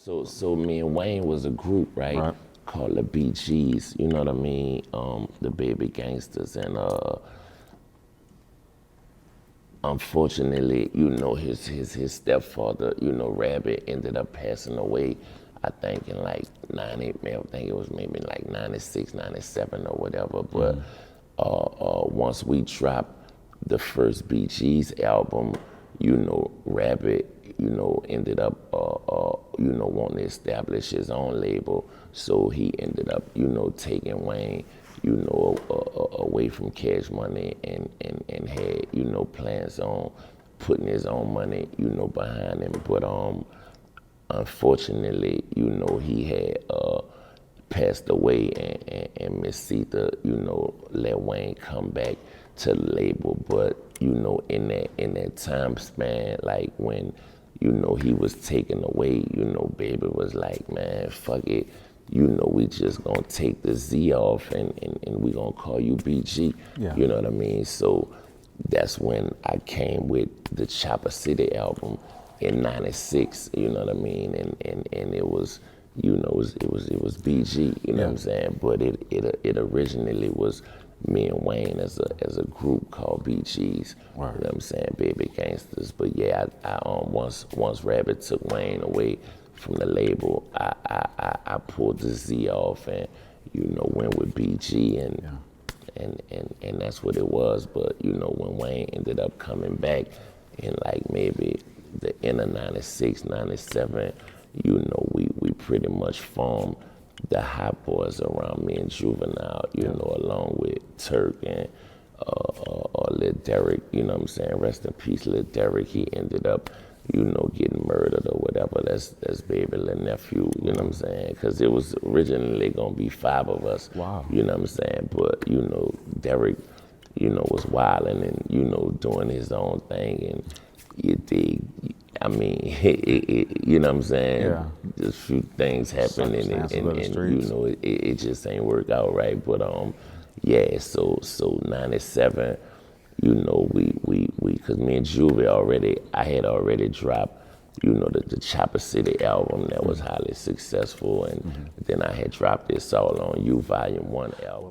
So me and Wayne was a group, right? Called the B.G.z, you know what I mean? The Baby Gangsters, and unfortunately, you know, his stepfather, you know, Rabbit, ended up passing away, I think in like 90, I think it was maybe like 96, 97 or whatever. But once we dropped the first B.G.z album, you know, Rabbit, you know, ended up, you know, wanting to establish his own label. So he ended up, you know, taking Wayne, you know, away from Cash Money, and had, you know, plans on putting his own money, you know, behind him. But unfortunately, you know, he had passed away, and Miss Sita, you know, let Wayne come back to the label. But you know, in that time span, like when, you know, he was taken away, you know, Baby was like, man, fuck it, you know, we just gonna take the Z off, and we gonna call you BG. Yeah. You know what I mean? So that's when I came with the Chopper City album in '96. You know what I mean? And it was, you know, it was BG. You know what I'm saying? But it originally was me and Wayne as a group called B.G.z. You know what I'm saying? Baby Gangsters. But yeah, I once Rabbit took Wayne away from the label, I pulled the Z off, and, you know, went with BG, and that's what it was. But you know, when Wayne ended up coming back in like maybe the end of '96, '97, you know, we pretty much formed the Hot Boys around me and Juvenile, you know, along with Turk and Lil Derek, you know what I'm saying? Rest in peace, Lil Derek. He ended up, you know, getting murdered or whatever. That's Baby Lil Nephew, you know what I'm saying? Because it was originally gonna be 5 of us, you know what I'm saying? But, you know, Derek, you know, was wilding and, you know, doing his own thing, and I mean, you know what I'm saying? Yeah. Just a few things happened, and you know, it just ain't work out right. But yeah, so '97, you know, we cause me and Juvie I had already dropped, you know, the Chopper City album that was highly successful, and then I had dropped this All on You Volume 1 album.